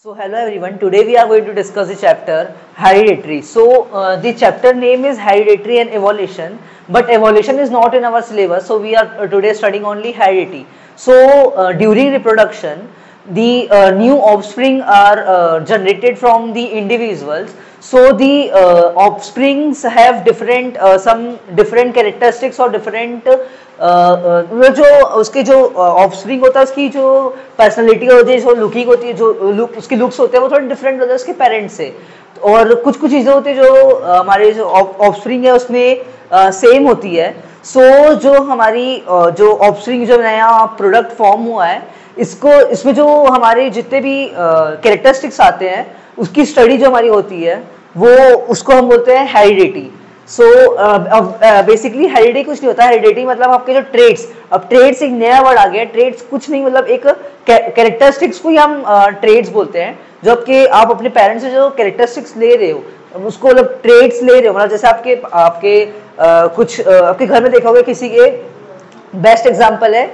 So hello everyone, today we are going to discuss the chapter hereditary. So the chapter name is hereditary and evolution, but evolution is not in our syllabus, so we are today studying only heredity. So during reproduction, the new offspring are generated from the individuals. So the offsprings have different some different characteristics or different जो उसके जो offspring होता है उसकी जो personality होती है, जो लुकिंग होती है, जो लुक उसके लुक्स होते हैं वो थोड़े डिफरेंट होते हैं उसके पेरेंट्स से. और कुछ कुछ चीज़ें होती है जो हमारे जो ऑफस्प्रिंग है उसमें सेम होती है. सो जो हमारी जो ऑफस्प्रिंग जो नया प्रोडक्ट फॉर्म हुआ है इसमें जो हमारे जितने भी कैरेक्टरिस्टिक्स आते हैं उसकी स्टडी जो हमारी होती है वो उसको हम बोलते हैं हेरिडिटी. सो बेसिकली हेरिडिटी कुछ नहीं होता है. हेरिडिटी मतलब आपके जो ट्रेड्स, अब ट्रेड्स एक नया वर्ड आ गया. ट्रेड्स कुछ नहीं मतलब एक कैरेक्टरिस्टिक्स को ही हम ट्रेड्स बोलते हैं. जो आप अपने पेरेंट्स से जो कैरेक्टरिस्टिक्स ले रहे हो उसको मतलब ट्रेड्स ले रहे हो. मतलब जैसे आपके कुछ आपके घर में देखोगे किसी के बेस्ट एग्जांपल है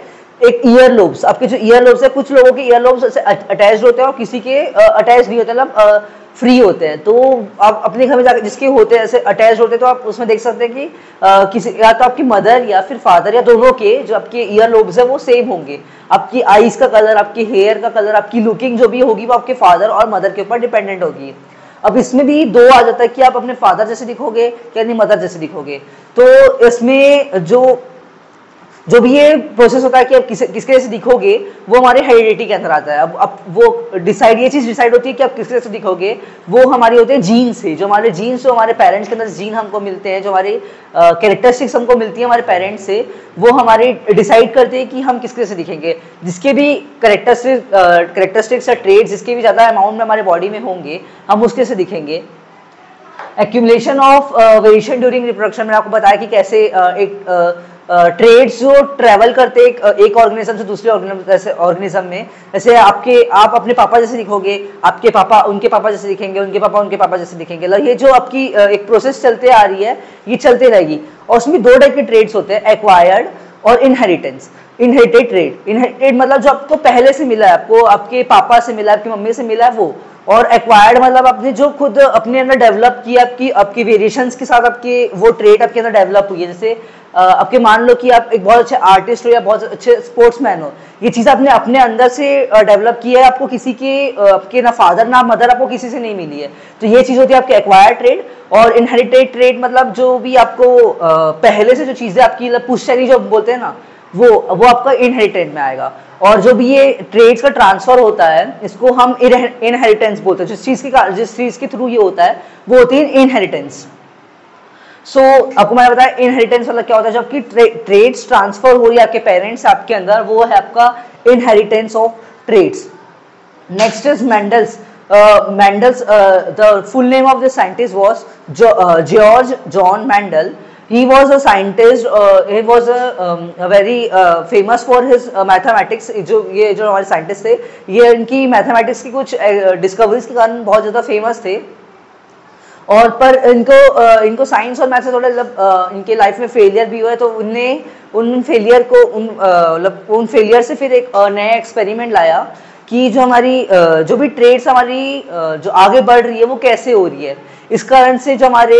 एक ईयर लोब्स. आपके जो ईयर लोब्स है कुछ लोगों के ईयर लोब्स अटैच्ड होते हैं और किसी के अटैच नहीं होते, मतलब फ्री होते हैं. तो आप अपने घर में जाकर जिसके होते हैं ऐसे अटैच होते हैं तो आप उसमें देख सकते हैं कि किसी या तो आपकी मदर या फिर फादर या दोनों के जो आपके ईयर लोब्स है वो सेम होंगे. आपकी आईज का कलर, आपके हेयर का कलर, आपकी लुकिंग जो भी होगी वो आपके फादर और मदर के ऊपर डिपेंडेंट होगी. अब इसमें भी दो आ जाता है कि आप अपने फादर जैसे दिखोगे या नहीं मदर जैसे दिखोगे. तो इसमें जो भी ये प्रोसेस होता है कि आप किसके जैसे दिखोगे वो हमारे हेरिडिटी के अंदर आता है. अब वो ये चीज़ डिसाइड होती है कि आप किसके जैसे दिखोगे. वो हमारी होते हैं जीन से. जो हमारे जीन्स जो हमारे पेरेंट्स के अंदर जीन हमको मिलते हैं, जो हमारे कैरेक्टरिस्टिक्स हमको मिलती है हमारे पेरेंट्स से, वो हमारे डिसाइड करते हैं कि हम किसके जैसे दिखेंगे. जिसके भी कैरेक्टरिस्टिक्स या ट्रेड्स जिसके भी ज़्यादा अमाउंट में हमारे बॉडी में होंगे हम उसके से दिखेंगे. Accumulation of variation during reproduction, मैंने आपको बताया कि कैसे एक ट्रेड्स जो ट्रेवल करते एक ऑर्गेनिज्म से दूसरे ऑर्गेनिज्म में. जैसे आप अपने पापा जैसे दिखोगे, आपके पापा उनके पापा जैसे दिखेंगे, उनके पापा जैसे दिखेंगे. ये जो आपकी एक प्रोसेस चलते आ रही है ये चलते रहेगी. और उसमें दो टाइप के ट्रेड्स होते हैं, एक्वायर्ड और इनहेरिटेंस. इनहेरिटेड ट्रेड, इनहेरिटेड मतलब जो आपको पहले से मिला है, आपको आपके पापा से मिला है, आपकी मम्मी से मिला है वो. और एक्वायर्ड मतलब आपने जो खुद अपने अंदर डेवलप किया, आपकी वेरिएशंस के साथ आपके वो ट्रेड आपके अंदर डेवलप हुई है. जैसे आपके मान लो कि आप एक बहुत अच्छे आर्टिस्ट हो या बहुत अच्छे स्पोर्ट्समैन हो, ये चीज़ आपने अपने अंदर से डेवलप की है. आपको किसी के आपके ना फादर ना मदर आपको किसी से नहीं मिली है. तो ये चीज़ होती है आपके एक्वायर्ड ट्रेड. और इनहेरिटेड ट्रेड मतलब जो भी आपको पहले से जो चीज़ें आपकी पुश्तैनी जो बोलते हैं ना वो आपका इनहेरिटेड में आएगा. और जो भी ये ट्रेड्स का ट्रांसफर होता है इसको हम इनहेरिटेंस बोलते हैं. जिस चीज़ के थ्रू ये होता है वो होती है इनहेरिटेंस. सो आपको मैंने बताया इनहेरिटेंस मतलब क्या होता है. जब आपकी ट्रेड्स ट्रांसफर हो रही है आपके पेरेंट्स से आपके अंदर, वो है आपका inheritance of traits. Next is Mendel's. The full name of the scientist was George John Mendel. He was a scientist. He was very famous for his mathematics. ये जो हमारे साइंटिस्ट थे ये इनकी मैथमेटिक्स की कुछ डिस्कवरीज के कारण बहुत ज़्यादा फेमस थे. और पर इनको साइंस और मैथ से थोड़ा मतलब इनके लाइफ में फेलियर भी हुआ है. तो उनने उन फेलियर से फिर एक नया एक्सपेरिमेंट लाया कि जो हमारी जो भी ट्रेड्स हमारी जो आगे बढ़ रही है वो कैसे हो रही है. इस कारण से जो हमारे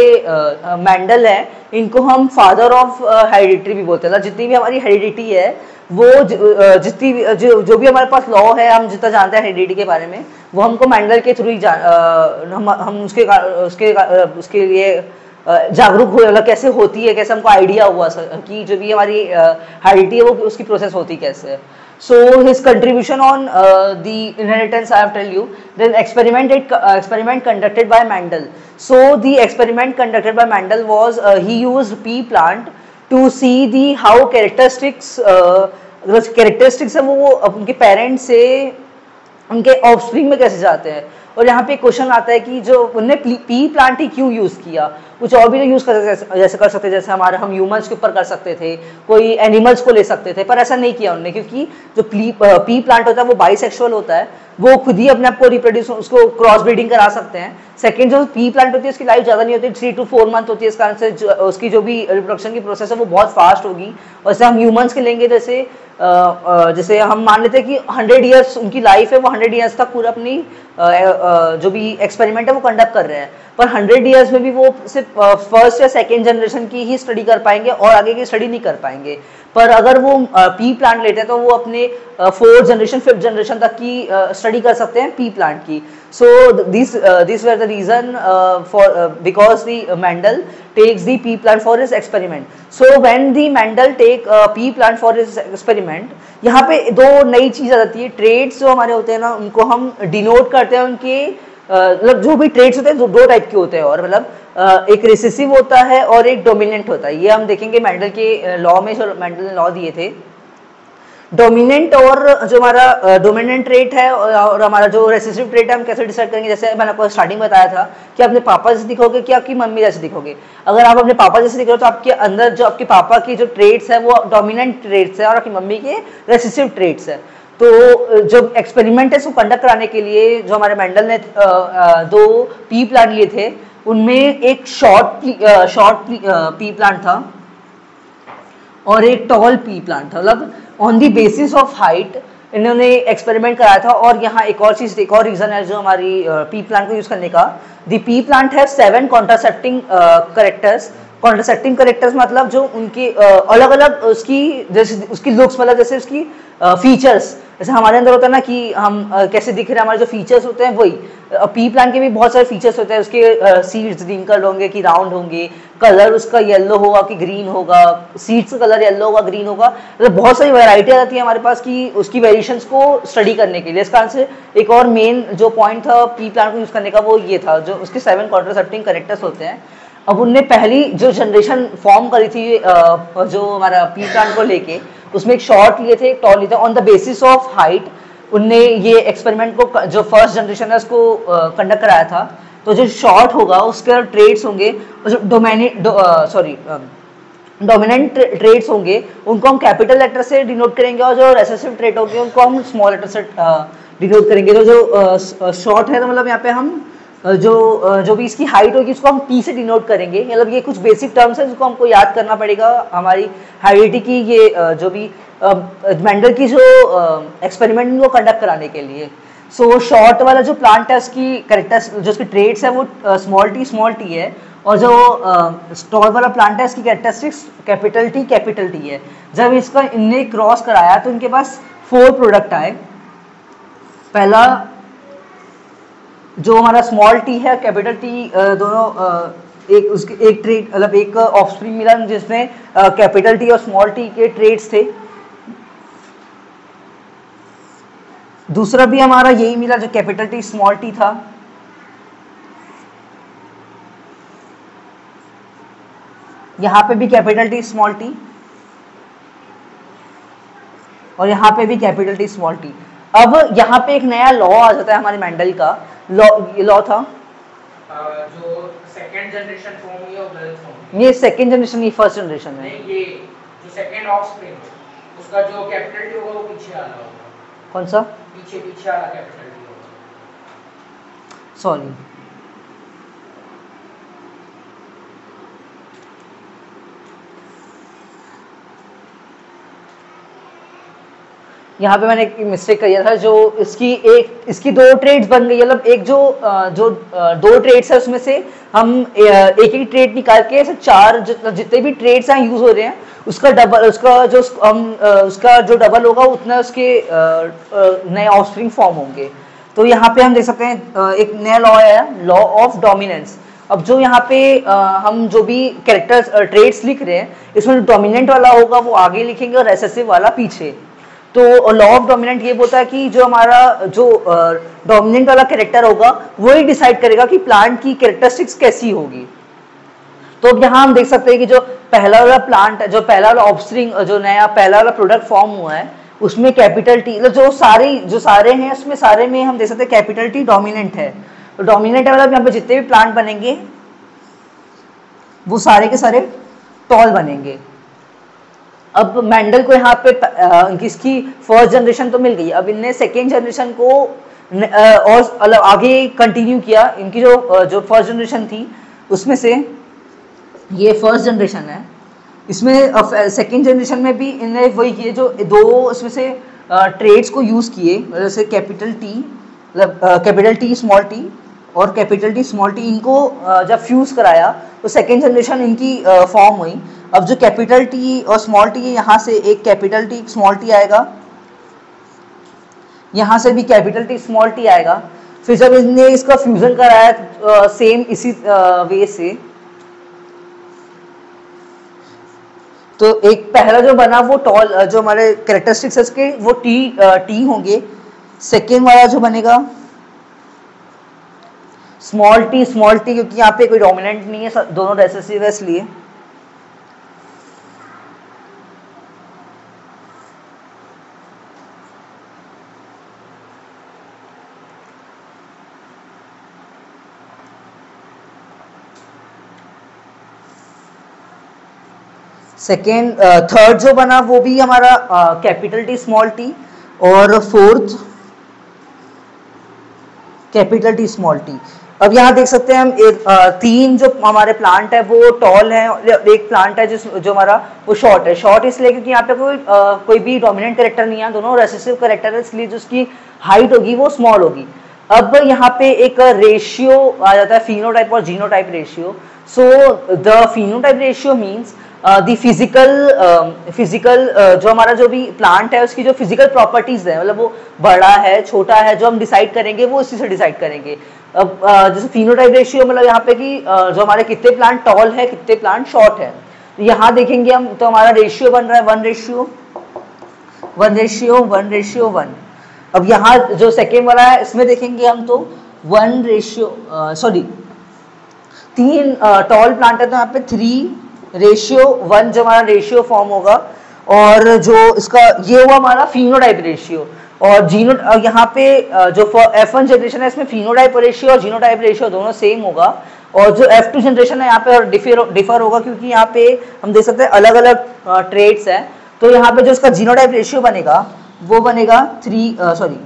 मेंडल है इनको हम फादर ऑफ हेरिडिटी भी बोलते हैं. जितनी भी हमारी हेरिडिटी है वो जितनी जो भी हमारे पास लॉ है, हम जितना जानते हैं हेरिडिटी के बारे में, वो हमको मेंडल के थ्रू ही हम उसके लिए जागरूक हुए. मतलब कैसे होती है, कैसे हमको आइडिया हुआ कि जो भी हमारी हेरिडिटी है वो उसकी प्रोसेस होती कैसे है. So his contribution on the inheritance I have tell you. Then experiment conducted by Mendel. So the experiment conducted by Mendel was he used pea plant to see the how characteristics है वो उनके parents से उनके offspring में कैसे जाते हैं. और यहाँ पे क्वेश्चन आता है कि जो उनने पी प्लांट ही क्यों यूज़ किया. कुछ और भी तो यूज़ कर जैसे कर सकते, जैसे हमारे हम ह्यूमंस के ऊपर कर सकते थे, कोई एनिमल्स को ले सकते थे, पर ऐसा नहीं किया उन्होंने, क्योंकि जो पी प्लांट होता है वो बाइसेक्सुअल होता है, वो खुद ही अपने आप को रिप्रोड्यूस, उसको क्रॉस ब्रीडिंग करा सकते हैं। सेकंड, जो पी प्लांट होती है उसकी लाइफ ज़्यादा नहीं होती, 3 to 4 मंथ होती है, इस कारण से उसकी जो भी रिप्रोडक्शन की प्रोसेस है वो बहुत फास्ट होगी। और जैसे हम ह्यूमंस के लेंगे, जैसे हम मान लेते हैं कि 100 ईयर्स उनकी लाइफ है, वो 100 ईयर्स तक पूरा अपनी जो भी एक्सपेरिमेंट है वो कंडक्ट कर रहे हैं, पर 100 ईयर्स में भी वो सिर्फ फर्स्ट या सेकेंड जनरेशन की ही स्टडी कर पाएंगे और आगे की स्टडी नहीं कर पाएंगे। पर अगर वो पी प्लांट लेते हैं तो वो अपने 4th जनरेशन 5th जनरेशन तक की स्टडी कर सकते हैं पी प्लांट की। So this were the reason for because the Mendel takes the pea plant for his experiment. So when the Mendel take pea plant for his experiment, यहाँ पे दो नई चीज़ आ जाती है। ट्रेड्स जो हमारे होते हैं ना, उनको हम डिनोट करते हैं उनके मतलब जो भी ट्रेड्स होते हैं जो 2 टाइप के होते हैं, और मतलब एक रिसेसिव होता है और एक डोमिनेंट होता है। ये हम देखेंगे मेंडल के लॉ में, जो मेंडल ने लॉ दिए थे। डोमिनेंट और जो हमारा डोमिनेंट ट्रेट है और हमारा जो रेसेसिव ट्रेट है, हम कैसे डिसाइड करेंगे? जैसे मैंने आपको स्टार्टिंग में बताया था कि अपने पापा जैसे दिखोगे कि आपकी मम्मी जैसे दिखोगे। अगर आप अपने पापा जैसे दिख रहे हो तो आपके अंदर जो आपके पापा की जो ट्रेट्स है वो डोमिनेंट ट्रेट्स है और आपकी मम्मी के रेसेसिव ट्रेट्स है। तो जो एक्सपेरिमेंट है उसको कंडक्ट कराने के लिए जो हमारे मेंडल ने 2 पी प्लांट लिए थे, उनमें एक शॉर्ट पी प्लांट था और एक टॉल पी प्लांट था। मतलब on the basis of height इन्होंने एक्सपेरिमेंट कराया था। और यहाँ एक और चीज़, एक और रीज़न है जो हमारी पी प्लांट को यूज़ करने का। दी पी प्लांट है 7 कॉन्ट्रासेप्टिंग करेक्टर्स। कॉन्ट्रासेप्टिंग करेक्टर्स मतलब जो उनके अलग अलग उसकी जैसे उसकी लुक्स, मतलब जैसे उसकी फीचर्स, जैसे हमारे अंदर होता है ना कि हम कैसे दिख रहे हैं, हमारे जो फीचर्स होते हैं वही पी प्लांट के भी बहुत सारे फीचर्स होते हैं। उसके सीड्स रिंकल्ड होंगे कि राउंड होंगे, कलर उसका येलो होगा कि ग्रीन होगा, सीड्स का कलर येलो होगा ग्रीन होगा, तो बहुत सारी वैरायटी आ जाती है हमारे पास कि उसकी वेरिएशंस को स्टडी करने के लिए। इस कारण से एक और मेन जो पॉइंट था पी प्लांट को यूज़ करने का वो ये था, जो उसके 7 कॉन्ट्रासेप्टिंग करेक्टर्स होते हैं। अब उनने पहली जो जनरेशन फॉर्म करी थी जो हमारा पी प्लांट को लेके, उसमें एक शॉर्ट लिए थे, एक टॉल लिए थे। On the basis of height उनने ये एक्सपेरिमेंट को, जो फर्स्ट जनरेशन है उसको कंडक्ट कराया था। तो जो शॉर्ट होगा उसके ट्रेड्स होंगे, जो डोमिनेंट ट्रेड्स होंगे उनको हम कैपिटल लेटर से डिनोट करेंगे, और जो रेसेसिव ट्रेड होंगे उनको हम स्मॉल लेटर से डिनोट करेंगे। तो जो शॉर्ट है तो मतलब यहाँ पे हम जो भी इसकी हाइट होगी उसको हम पी से डिनोट करेंगे। मतलब ये कुछ बेसिक टर्म्स है जिसको हमको याद करना पड़ेगा हमारी हेरिडिटी की ये जो भी मेंडल की जो एक्सपेरिमेंट को कंडक्ट कराने के लिए। सो शॉर्ट वाला जो प्लांट है उसकी कैरेक्टर्स, जो उसकी ट्रेड्स है वो स्मॉल टी है, और जो टॉल वाला प्लांट है इसकी कैरेक्टरिस्टिक्स कैपिटल टी है। जब इसका इनने क्रॉस कराया तो इनके पास 4 प्रोडक्ट आए। पहला जो हमारा स्मॉल टी है, कैपिटल टी, दोनों एक ट्रेड, मतलब एक ऑफस्प्रिंग मिला जिसमें कैपिटल टी और स्मॉल टी के ट्रेड्स थे। दूसरा भी हमारा यही मिला जो कैपिटल टी स्मॉल टी था। यहाँ पे भी कैपिटल टी स्मॉल टी, और यहाँ पे भी कैपिटल टी स्मॉल टी। अब यहाँ पे एक नया लॉ आ जाता है हमारे मेंडल का। ये लॉ था जो सेकंड जनरेशन फॉर्म हुई और गर्ल्स फॉर्म। ये सेकंड जनरेशन, ये फर्स्ट जनरेशन है। नहीं, ये जो सेकंड ऑफस्प्रिंग उसका जो कैपिटल टी होगा वो पीछे वाला होगा। कौन सा? पीछे वाला कैपिटल टी होगा। सॉरी, यहाँ पे मैंने एक मिस्टेक किया था। जो इसकी 2 ट्रेड्स बन गई, मतलब एक जो 2 ट्रेड्स है उसमें से हम एक ट्रेड निकाल के ऐसे 4 जितने भी ट्रेड्स हैं यूज हो रहे हैं उसका डबल, उसका जो डबल होगा उतना उसके नए ऑफस्प्रिंग फॉर्म होंगे। तो यहाँ पे हम देख सकते हैं एक नया लॉ है, लॉ ऑफ डोमिनेंस। अब जो यहाँ पे हम जो भी कैरेक्टर्स ट्रेड्स लिख रहे हैं, इसमें जो डोमिनेंट वाला होगा वो आगे लिखेंगे और रेसेसिव वाला पीछे। तो लॉ ऑफ डोमिनेंट ये बोलता है कि जो हमारा जो डोमिनेंट वाला कैरेक्टर होगा वो ही डिसाइड करेगा कि प्लांट की कैरेक्टरिस्टिक्स कैसी होगी। तो अब यहाँ हम देख सकते हैं कि जो पहला वाला प्लांट है, जो पहला वाला ऑफस्प्रिंग, जो नया पहला वाला प्रोडक्ट फॉर्म हुआ है उसमें कैपिटल टी, जो सारे हैं उसमें सारे में हम देख सकते हैं कैपिटल टी डोमिनेंट है। तो डोमिनेंट है मतलब यहाँ पे जितने भी प्लांट बनेंगे वो सारे के सारे टॉल बनेंगे। अब मेंडल को यहाँ पे इसकी फर्स्ट जनरेशन तो मिल गई, अब इनने सेकेंड जनरेशन को और आगे कंटिन्यू किया। इनकी जो फर्स्ट जनरेशन थी उसमें से ये फर्स्ट जनरेशन है, इसमें सेकेंड जनरेशन में भी इन्हें वही किए, जो दो इसमें से ट्रेड्स को यूज़ किए, जैसे कैपिटल टी, मतलब कैपिटल टी स्मॉल टी और कैपिटल टी स्मॉल टी, इनको जब फ्यूज़ कराया तो सेकेंड जनरेशन इनकी फॉर्म हुई। अब जो कैपिटल टी और स्मॉल टी है, यहाँ से एक कैपिटल टी स्मॉल टी आएगा, यहाँ से भी कैपिटल टी स्मॉल टी आएगा। फिर जब इनने इसका फ्यूज़न कराया सेम इसी वे से, तो एक पहला जो बना वो टॉल, जो हमारे कैरेक्टरिस्टिक्स है इसके वो टी होंगे। सेकेंड वाला जो बनेगा स्मॉल टी, क्योंकि यहाँ पे कोई डोमिनेंट नहीं है, दोनों रेसेसिव है इसलिए। सेकेंड थर्ड जो बना वो भी हमारा कैपिटल टी स्मॉल टी, और fourth capital T small T. अब यहाँ देख सकते हैं हम तीन जो हमारे प्लांट है वो टॉल है, एक प्लांट है जो हमारा वो शॉर्ट है। शॉर्ट इसलिए क्योंकि यहाँ पे कोई भी डोमिनेंट कैरेक्टर नहीं है, दोनों रेसेसिव कैरेक्टर है, इसलिए जो उसकी हाइट होगी वो स्मॉल होगी। अब यहाँ पे एक रेशियो आ जाता है, फिनोटाइप और genotype ratio. So the phenotype ratio means the physical जो हमारा जो भी प्लांट है उसकी जो फिजिकल प्रॉपर्टीज है, मतलब वो बड़ा है छोटा है, जो हम डिसाइड करेंगे वो इसी से डिसाइड करेंगे। अब जैसे फिनोटाइप रेशियो मतलब यहाँ पे कि जो हमारे कितने प्लांट टॉल है कितने प्लांट शॉर्ट है, तो यहाँ देखेंगे हम तो हमारा रेशियो बन रहा है 1:1। अब यहाँ जो सेकेंड वाला है इसमें देखेंगे हम तो 3 टॉल प्लांट है तो यहाँ पे 3:1 जो हमारा रेशियो फॉर्म होगा। और जो इसका ये हुआ हमारा फिनोटाइप रेशियो। और यहाँ पे जो F1 जनरेशन है इसमें फिनोटाइप रेशियो और जीनोटाइप रेशियो दोनों सेम होगा। और जो F2 जनरेशन है यहाँ पे और डिफर होगा, क्योंकि यहाँ पे हम देख सकते हैं अलग अलग ट्रेड्स है। तो यहाँ पे जो इसका जीनोटाइप रेशियो बनेगा वो बनेगा 1:2:1।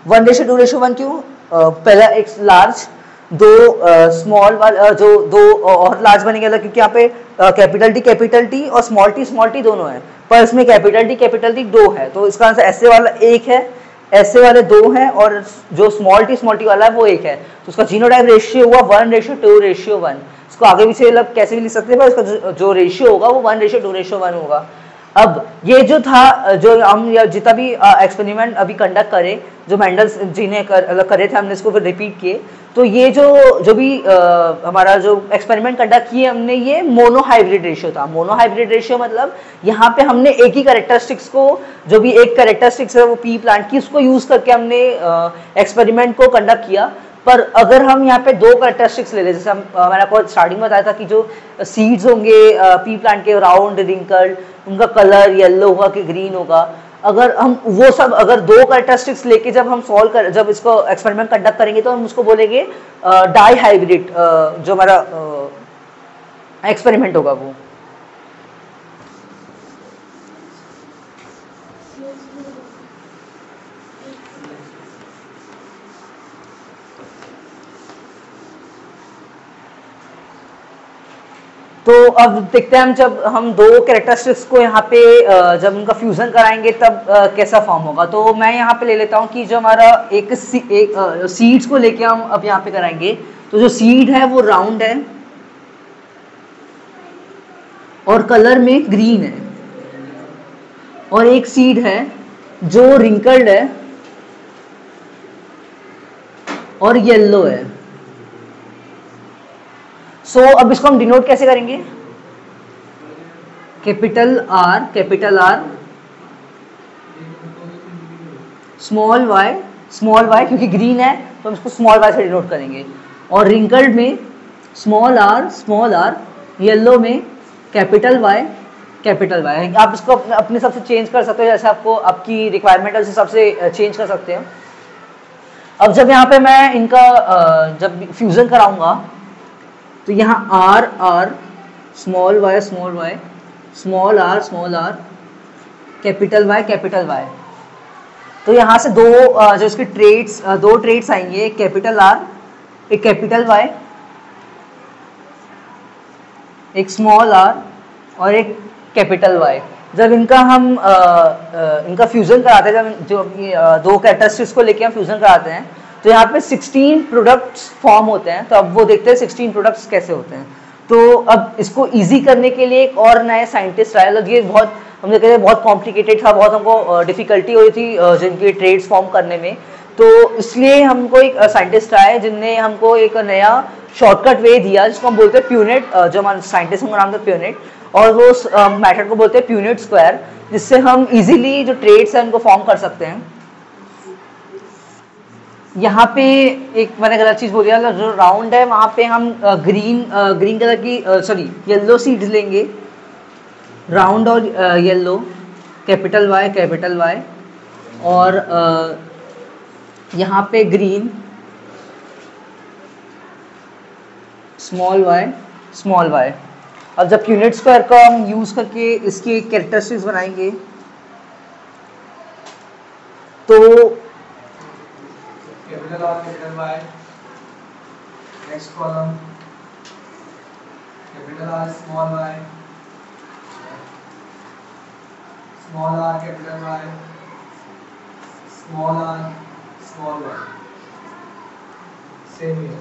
1:2:1 क्यों? पहला एक लार्ज, दो स्मॉल वाला, जो दो और लार्ज बनेंगे अलग, क्योंकि यहाँ पे कैपिटल टी और स्मॉल टी दोनों है, पर इसमें कैपिटल टी 2 है। तो इसका आंसर ऐसे वाला 1 है, ऐसे वाले 2 हैं, और जो स्मॉल टी वाला है वो 1 है। तो उसका जीनोटाइप रेशियो हुआ 1:2:1। इसको आगे भी से मतलब कैसे भी लिख सकते हैं, पर इसका जो रेशियो होगा वो 1:2:1 होगा। अब ये जो था, जो हम जितना भी एक्सपेरिमेंट अभी कंडक्ट करे, जो मेंडल जी ने करे थे, हमने इसको फिर रिपीट किए। तो ये जो भी हमारा जो एक्सपेरिमेंट कंडक्ट किए हमने, ये मोनोहाइब्रिड रेशियो था। मोनोहाइब्रिड रेशियो मतलब यहाँ पे हमने एक ही कैरेक्टरिस्टिक्स को, जो भी एक कैरेक्टरिस्टिक्स है वो पी प्लांट की, उसको यूज करके हमने एक्सपेरिमेंट को कंडक्ट किया। पर अगर हम यहाँ पे 2 कैरेक्टरिस्टिक्स ले लें, जैसे मैंने आपको स्टार्टिंग में बताया था कि जो सीड्स होंगे पी प्लांट के राउंड रिंकल्ड, उनका कलर येलो होगा कि ग्रीन होगा। अगर हम वो सब अगर 2 कैरेक्टरिस्टिक्स लेके जब हम जब इसको एक्सपेरिमेंट कंडक्ट करेंगे तो हम उसको बोलेंगे डाई हाइब्रिड, जो हमारा एक्सपेरिमेंट होगा वो। तो अब देखते हैं हम, जब हम 2 कैरेक्टरिस्टिक्स को यहाँ पे जब उनका फ्यूजन कराएंगे तब कैसा फॉर्म होगा। तो मैं यहाँ पे ले लेता हूँ कि जो हमारा एक सीड्स को लेके हम अब यहाँ पे कराएंगे। तो जो सीड है वो राउंड है और कलर में ग्रीन है, और एक सीड है जो रिंकल्ड है और येलो है। अब इसको हम डिनोट कैसे करेंगे? कैपिटल आर स्मॉल वाई, क्योंकि ग्रीन है तो हम इसको स्मॉल वाई से डिनोट करेंगे। और रिंकल्ड में स्मॉल आर, येलो में कैपिटल वाई। आप इसको अपने हिसाब से चेंज कर सकते हो, जैसे आपको आपकी रिक्वायरमेंट है उस हिसाब से चेंज कर सकते हो। अब जब यहाँ पे मैं इनका जब फ्यूजन कराऊंगा तो यहाँ R R small Y small R capital Y, तो यहाँ से दो जो इसके दो ट्रेड्स आएंगे, एक कैपिटल आर एक कैपिटल वाई, एक स्मॉल आर और एक कैपिटल वाई। जब इनका हम इनका फ्यूजन कराते हैं, जब जो दो कैरेक्टरिस्टिक्स को लेके हम फ्यूजन कराते हैं तो यहाँ पे 16 प्रोडक्ट्स फॉर्म होते हैं। तो अब वो देखते हैं 16 प्रोडक्ट्स कैसे होते हैं। तो अब इसको इजी करने के लिए एक और नए साइंटिस्ट आए, ये बहुत हम कहते हैं बहुत कॉम्प्लिकेटेड था, बहुत हमको डिफिकल्टी हुई थी जिनके ट्रेड्स फॉर्म करने में। तो इसलिए हमको एक साइंटिस्ट आए जिनने हमको एक नया शॉर्टकट वे दिया जिसको हम बोलते हैं प्यूनेट, जो हमारे साइंटिस्ट का नाम था प्यूनेट, और वो मेथड को बोलते हैं प्यूनेट स्क्वायर, जिससे हम इजीली जो ट्रेड्स हैं उनको फॉर्म कर सकते हैं। यहाँ पे एक मैंने गलत चीज़ बोल दिया, जो राउंड है वहाँ पे हम ग्रीन कलर की येलो सीड्स लेंगे, राउंड और येलो, कैपिटल वाई, और यहाँ पे ग्रीन स्मॉल वाई। अब जब यूनिट स्क्वायर का हम यूज़ करके इसकी कैरेक्टरिस्टिक्स बनाएंगे तो capital R capital Y, next column capital R small R capital Y, small Y, same here.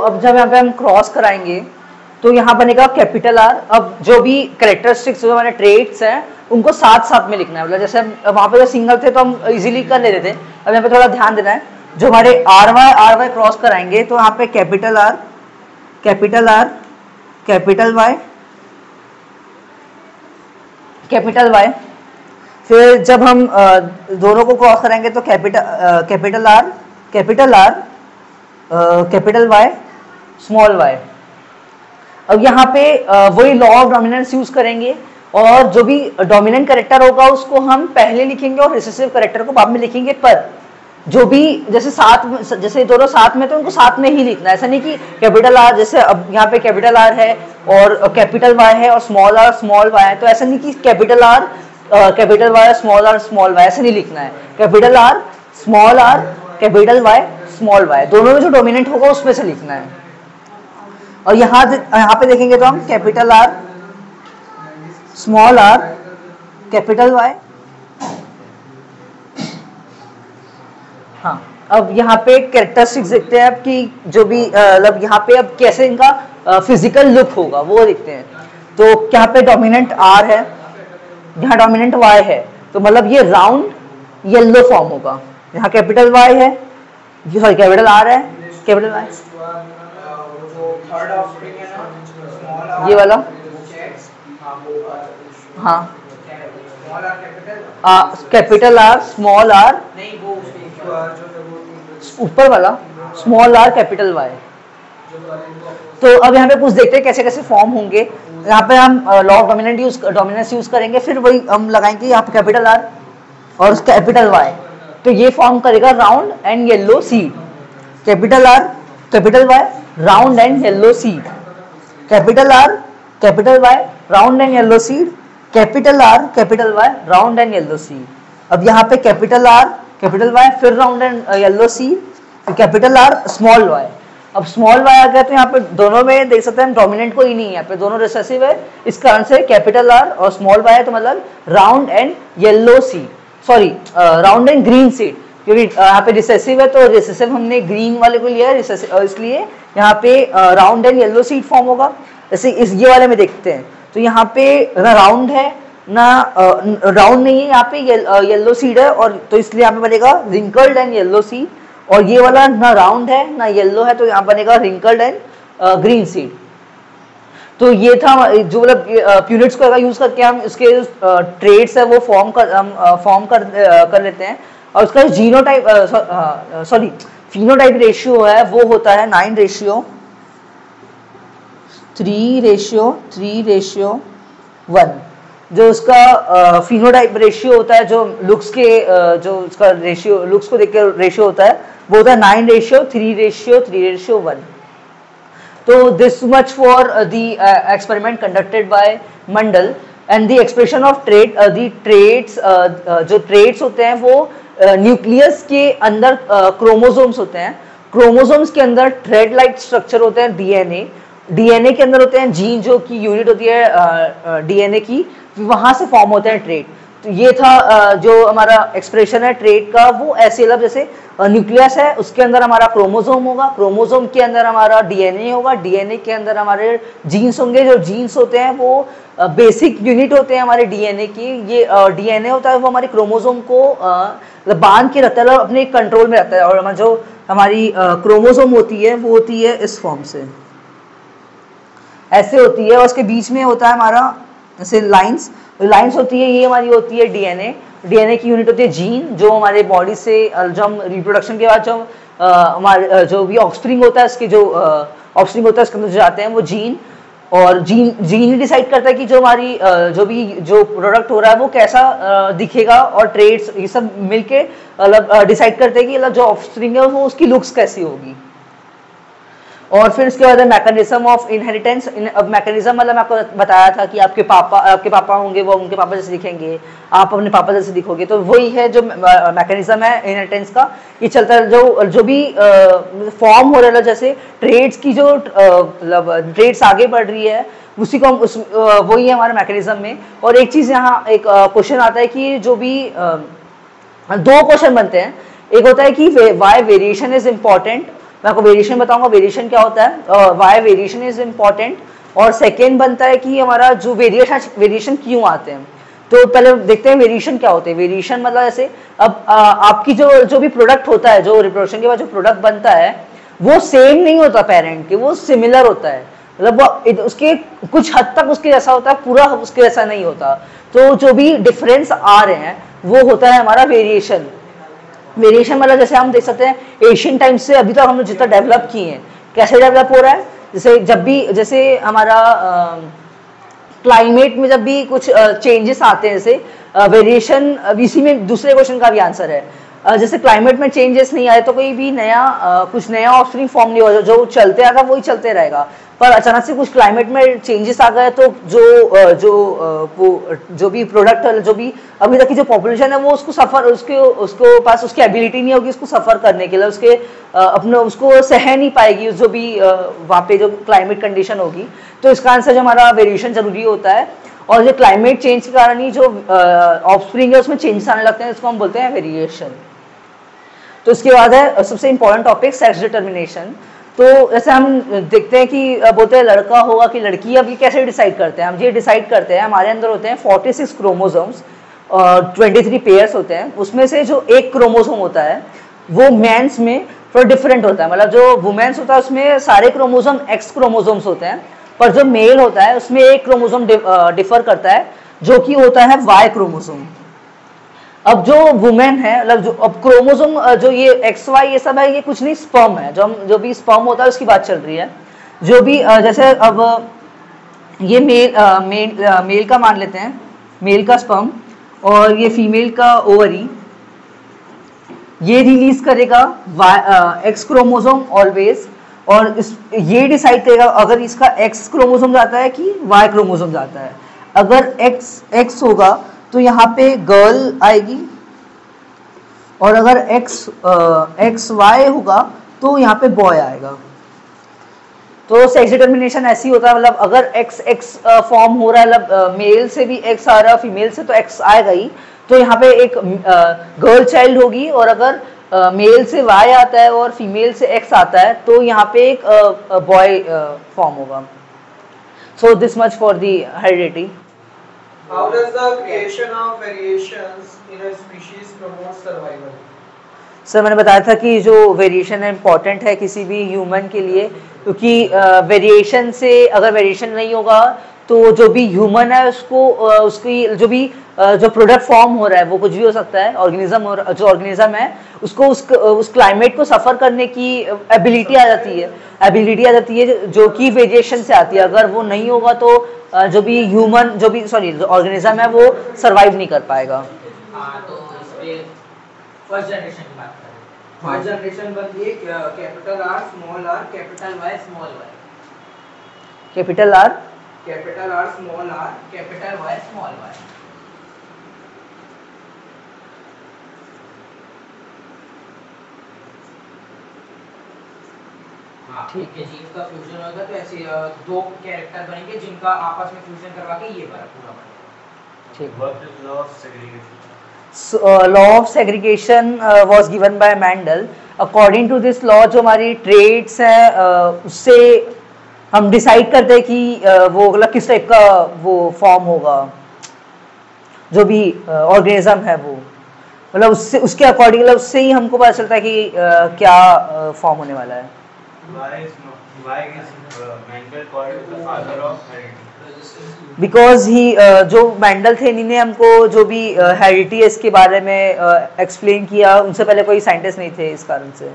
अब जब यहाँ पे हम क्रॉस कराएंगे तो यहाँ बनेगा कैपिटल आर। अब जो भी कैरेक्टरिस्टिक्स जो हमारे ट्रेड्स हैं उनको साथ साथ में लिखना है, मतलब जैसे वहाँ पे जो सिंगल थे तो हम इजीली कर लेते थे, अब यहाँ पे थोड़ा ध्यान देना है। जो हमारे आर वाई क्रॉस कराएंगे तो यहाँ पे कैपिटल आर कैपिटल वाई, फिर जब हम दोनों को क्रॉस कराएंगे तो capital R capital Y small Y. अब यहाँ पे वही लॉ ऑफ डोमिनेंस यूज करेंगे, और जो भी डोमिनेंट कैरेक्टर होगा उसको हम पहले लिखेंगे और रिसेसिव कैरेक्टर को बाद में लिखेंगे। पर जो भी जैसे दोनों साथ में तो उनको साथ में ही लिखना है, ऐसा नहीं कि कैपिटल आर, जैसे अब यहाँ पे कैपिटल आर है और कैपिटल वाई है और स्मॉल वाई है, तो ऐसा नहीं कि कैपिटल वाई स्मॉल वाई, ऐसे नहीं लिखना है। Capital R capital Y small Y, दोनों में जो डोमिनेंट होगा उसमें से लिखना है। और यहाँ पे देखेंगे तो हम capital R small R capital Y. हाँ, अब यहाँ पे कैरेक्टरिस्टिक्स देखते हैं अब कि जो भी मतलब यहाँ पे अब कैसे इनका फिजिकल लुक होगा वो देखते हैं। तो यहाँ पे डोमिनेंट आर है, यहाँ डोमिनेंट वाई है, तो मतलब ये राउंड येलो फॉर्म होगा। यहाँ कैपिटल वाई है, सॉरी कैपिटल आर है, कैपिटल वाई, ये वाला, हाँ कैपिटल आर स्मॉल आर, ऊपर वाला स्मॉल आर कैपिटल वाई। तो अब यहाँ पे कुछ देखते हैं कैसे कैसे फॉर्म होंगे। यहाँ पे हम लॉ ऑफ डोमिनेंस यूज करेंगे, फिर वही हम लगाएंगे यहाँ पे कैपिटल आर और कैपिटल वाई, तो ये फॉर्म करेगा round and yellow seed. Capital R capital Y round and yellow seed, capital R capital Y round and yellow seed, capital R capital Y round and yellow seed. अब यहाँ पे capital R capital Y फिर round and yellow seed, capital R small Y. अब small Y आ गया तो यहाँ पे दोनों में देख सकते हैं हम डोमिनेंट कोई नहीं है, यहाँ पे दोनों रिसेसिव है, इस कारण से कैपिटल आर और स्मॉल वाई है, तो मतलब round and yellow seed, sorry round and green seed, क्योंकि यहाँ पे रिसेसिव है तो रिसेसिव हमने ग्रीन वाले को लिया है, इसलिए यहाँ पे round and yellow seed form होगा। जैसे ये वाले में देखते हैं तो यहाँ पे ना राउंड है ना राउंड नहीं है, यहाँ पे येलो सीड है, और तो इसलिए यहाँ पे बनेगा रिंकल्ड एंड येलो सीड। और ये वाला ना राउंड है ना येलो है, तो यहाँ बनेगा रिंकल्ड एंड ग्रीन सीड। तो ये था जो मतलब यूनिट्स को यूज करके हम इसके ट्रेड्स है वो फॉर्म कर लेते हैं। और उसका जीनोटाइप सॉरी फिनोटाइप रेशियो है वो होता है 9:3:1। जो उसका फिनोटाइप रेशियो होता है, जो लुक्स के जो उसका रेशियो लुक्स को देख के रेशियो होता है वो होता है 9:3:3:1। तो this much for the experiment conducted by Mendel and the expression of trade the traits जो ट्रेड्स होते हैं वो न्यूक्लियस के अंदर क्रोमोसोम्स होते हैं। क्रोमोसोम्स के अंदर थ्रेड लाइक स्ट्रक्चर होते हैं डीएनए के अंदर होते हैं जीन जो कि यूनिट होती है डीएनए की, वहां से फॉर्म होते हैं ट्रेड। तो ये था जो हमारा एक्सप्रेशन है ट्रेड का, वो ऐसे मतलब जैसे न्यूक्लियस है उसके अंदर हमारा क्रोमोसोम होगा, क्रोमोसोम के अंदर हमारा डीएनए होगा, डीएनए के अंदर हमारे जीन्स होंगे। जो जीन्स होते हैं वो बेसिक यूनिट होते हैं हमारे डीएनए की। ये डीएनए होता है वो हमारे क्रोमोसोम को बांध के रखता है, अपने कंट्रोल में रहता है। और जो हमारी क्रोमोसोम होती है वो होती है इस फॉर्म से, ऐसे होती है। और उसके बीच में होता है हमारा जैसे लाइंस होती है, ये हमारी होती है डीएनए की यूनिट होती है जीन, जो हमारे बॉडी से जो हम रिप्रोडक्शन के बाद जो हमारे जो भी ऑफस्प्रिंग होता है उसके जो ऑफस्प्रिंग होता है उसके अंदर जाते हैं वो जीन। और जीन ही डिसाइड करता है कि जो हमारी जो प्रोडक्ट हो रहा है वो कैसा दिखेगा, और ट्रेड्स ये सब मिलके मतलब डिसाइड करते हैं कि मतलब जो ऑफस्प्रिंग है वो उसकी लुक्स कैसी होगी। और फिर उसके बाद मैकेनिज्म ऑफ इनहेरिटेंस। अब मैकेनिज्म मतलब मैं आपको बताया था कि आपके पापा होंगे वो उनके पापा जैसे दिखेंगे, आप अपने पापा जैसे दिखोगे, तो वही है जो मैकेनिज्म है इनहेरिटेंस का। ये चलता है जो भी फॉर्म हो रहा है, जैसे ट्रेड्स की जो ट्रेड्स आगे बढ़ रही है उसी को हम वही है हमारे मैकेनिज्म में। और एक चीज़ यहाँ एक क्वेश्चन आता है कि जो भी दो क्वेश्चन बनते हैं, एक होता है कि वाई वेरिएशन इज इम्पॉर्टेंट, मैं आपको वेरिएशन बताऊंगा वेरिएशन क्या होता है, वाई वेरिएशन इज इम्पॉर्टेंट। और सेकेंड बनता है कि हमारा जो वेरिएशन क्यों आते हैं। तो पहले देखते हैं वेरिएशन क्या होते हैं। वेरिएशन मतलब जैसे अब आपकी जो भी प्रोडक्ट होता है, जो रिप्रोडक्शन के बाद जो प्रोडक्ट बनता है वो सेम नहीं होता पेरेंट के, वो सिमिलर होता है, मतलब उसके कुछ हद तक उसके जैसा होता है, पूरा उसके जैसा नहीं होता। तो जो भी डिफरेंस आ रहे हैं वो होता है हमारा वेरिएशन। वेरिएशन मतलब जैसे हम देख सकते हैं एशियन टाइम्स से अभी तक हम लोग जितना डेवलप किए हैं, कैसे डेवलप हो रहा है, जैसे हमारा क्लाइमेट में जब भी कुछ चेंजेस आते हैं, जैसे वेरिएशन इसी में दूसरे क्वेश्चन का भी आंसर है। जैसे क्लाइमेट में चेंजेस नहीं आए तो कोई भी कुछ नया ऑफस्प्रिंग फॉर्म नहीं होगा, जो चलते आएगा वही चलते रहेगा। पर अचानक से कुछ क्लाइमेट में चेंजेस आ गए तो जो भी प्रोडक्ट जो भी अभी तक की जो पॉपुलेशन है वो उसको पास उसकी एबिलिटी नहीं होगी उसको सफ़र करने के लिए, उसको सह नहीं पाएगी जो भी वहाँ पे जो क्लाइमेट कंडीशन होगी। तो इसका आंसर जो हमारा वेरिएशन जरूरी होता है। और जो क्लाइमेट चेंज के कारण ही जो ऑफस्प्रिंग है उसमें चेंजेस आने लगते हैं, इसको हम बोलते हैं वेरिएशन। तो इसके बाद है सबसे इंपॉर्टेंट टॉपिक सेक्स डिटर्मिनेशन। तो जैसे हम देखते हैं कि बोलते हैं लड़का होगा कि लड़की, अब ये कैसे डिसाइड करते हैं, हम ये डिसाइड करते हैं हमारे अंदर होते हैं 46 क्रोमोसोम्स और 23 पेयर्स होते हैं। उसमें से जो एक क्रोमोसोम होता है वो मेंस में थोड़ा डिफरेंट होता है, मतलब जो वुमेन्स होता है उसमें सारे क्रोमोसोम एक्स क्रोमोसोम्स होते हैं, पर जो मेल होता है उसमें एक क्रोमोसोम डिफर करता है जो कि होता है वाई क्रोमोसोम। अब जो वुमेन है, मतलब अब क्रोमोसोम जो ये एक्स वाई ये सब है, ये कुछ नहीं स्पर्म है, जो भी स्पर्म होता है उसकी बात चल रही है। जो भी जैसे अब ये मेल का मान लेते हैं, मेल का स्पर्म, और ये फीमेल का ओवरी, ये रिलीज करेगा एक्स क्रोमोसोम ऑलवेज, और ये डिसाइड करेगा अगर इसका एक्स क्रोमोसोम जाता है कि वाई क्रोमोसोम जाता है। अगर एक्स होगा तो यहाँ पे गर्ल आएगी, और अगर एक्स वाई होगा तो यहाँ पे बॉय आएगा। तो सेक्स डिटर्मिनेशन ऐसी होता है, मतलब अगर एक्स फॉर्म हो रहा है, मतलब मेल से भी एक्स आ रहा है, फीमेल से तो एक्स आएगा ही, तो यहाँ पे एक गर्ल चाइल्ड होगी। और अगर मेल से वाई आता है और फीमेल से एक्स आता है तो यहाँ पे एक बॉय फॉर्म होगा। So this much for the heredity. How does the creation of variations in a species promote survival? Sir मैंने बताया था कि जो वेरिएशन है इम्पॉर्टेंट है किसी भी ह्यूमन के लिए, क्योंकि वेरिएशन से अगर वेरिएशन नहीं होगा तो जो भी ह्यूमन है उसको उसकी जो भी जो प्रोडक्ट फॉर्म हो रहा है वो कुछ भी हो सकता है, ऑर्गेनिज्म जो ऑर्गेनिज्म है उसको उस क्लाइमेट को सफ़र करने की एबिलिटी आ जाती है जो कि वेरिएशन से आती है। अगर वो नहीं होगा तो जो भी ऑर्गेनिज्म है वो सर्वाइव नहीं कर पाएगा। हाँ, तो इस पे फर्स्ट जनरेशन की बात करें। फर्स्ट जनरेशन बनती है capital R small R capital Y small Y. Capital R small R capital Y small Y. हाँ, ठीक है, जीन्स का फ्यूजन होगा तो ऐसे दो कैरेक्टर बनेंगे जिनका आपस में फ्यूजन करवा के ये बना पूरा बनेगा। ठीक। What is law of segregation? Law of segregation was given by Mendel. According to this law जो हमारी ट्रेड्स हैं उससे हम डिसाइड करते हैं कि वो मतलब किस टाइप का वो फॉर्म होगा, जो भी ऑर्गेनिज्म है वो मतलब उसके अकॉर्डिंग मतलब उससे ही हमको पता चलता है कि क्या फॉर्म होने वाला है। Why is Mendel called the father of heredity? Because he जो मैंडल थे इन्हीं ने हमको जो भी हेरिडिटी है इसके बारे में एक्सप्लेन किया, उनसे पहले कोई साइंटिस्ट नहीं थे इस कारण से।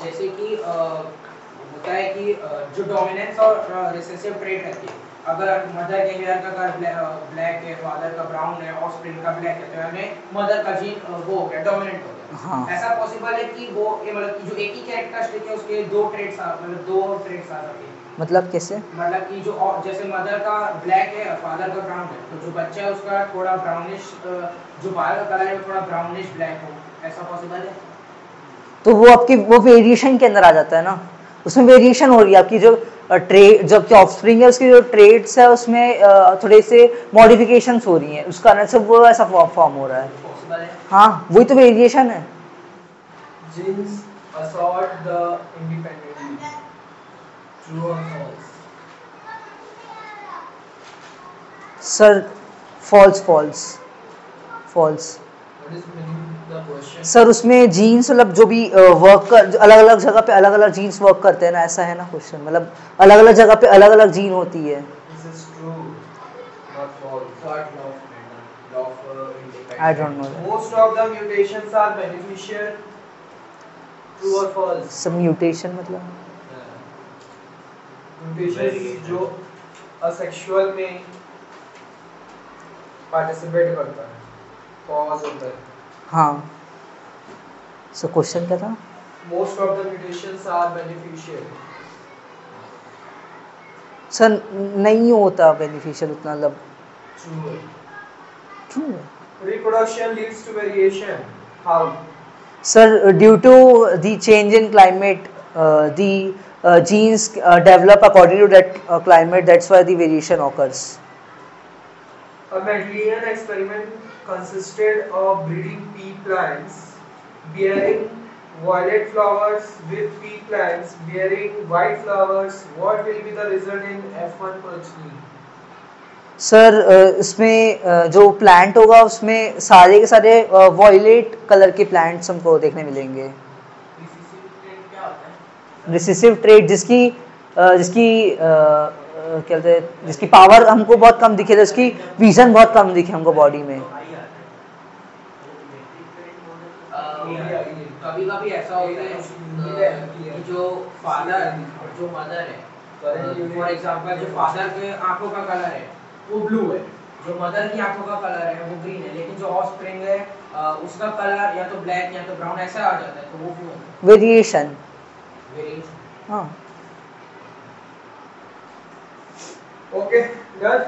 जैसे कि होता है कि जो डोमिनेंस और रिसेसिव ट्रेट रहती है, अगर मदर के हेयर का कलर ब्लैक है, फादर का ब्राउन है, ऑफस्प्रिंग का ब्लैक है, तो यानी मदर का जीन वो हो गया डोमिनेंट हो गया। हाँ। ऐसा पॉसिबल है कि वो मतलब कि जो एक ही कैरेक्टरिस्टिक है उसके दो ट्रेट्स आ सकते हैं। मतलब कैसे? मतलब कि जो जैसे मदर का ब्लैक है फादर का ब्राउन है, तो जो बच्चा है उसका थोड़ा ब्राउनिश, जो बाल का कलर है वो थोड़ा ब्राउनिश ब्लैक हो, ऐसा पॉसिबल है? तो वो आपकी वो वेरिएशन के अंदर आ जाता है ना, उसमें वेरिएशन हो रही है आपकी जो जो आपकी ऑफस्प्रिंग है उसकी जो ट्रेड्स है उसमें थोड़े से मॉडिफिकेशंस हो रही हैं, उस कारण से वो ऐसा फॉर्म हो रहा है। पॉसिबल है? हाँ, वही तो वेरिएशन है। Genes assort the independently, true और false? Sir false. What is meaning the question? Sir उसमें जीन्स मतलब जो भी वर्क कर अलग अलग जगह पे अलग अलग जीन्स वर्क करते हैं ना, ऐसा है ना क्वेश्चन, मतलब अलग अलग जगह पे अलग अलग जीन होती है। This is true not false. Third law of Mendel, law of independence. I don't know. Most of the mutations are beneficial, true और फॉल्स? सब म्यूटेशन मतलब म्यूटेशन जो असेक्सुअल में पार्टिसिपेट करता है, कॉज होता है। हाँ। सो क्वेश्चन क्या था? Most of the mutations are beneficial. Sir नहीं होता बेनिफिशियल उतना, मतलब ट्रू है। Reproduction leads to variation, how? Sir due to the change in climate the genes develop according to that climate, that's why the variation occurs. A Mendelian experiment consisted of breeding pea plants bearing violet flowers with pea plants bearing white flowers. What will be the result in F1 progeny? Sir इसमें जो plant होगा उसमें सारे के सारे violet colour के plants हमको देखने मिलेंगे। रिसेसिव ट्रेट जिसकी क्या कहते हैं, जिसकी पावर हमको बहुत कम दिखे, जिसकी विजन बहुत कम दिखे हमको बॉडी में। कभी-कभी ऐसा होता है कि जो फादर और जो मदर है, फॉर एग्जांपल जो फादर के आंखों का कलर है वो ब्लू है, जो मदर की आंखों का कलर है वो ग्रीन है, लेकिन जो ऑफस्प्रिंग है उसका कलर या तो ब्लैक या तो ब्राउन ऐसा आ जाता है, तो वो क्यों होता है? वेरिएशन। हाँ। Okay, done.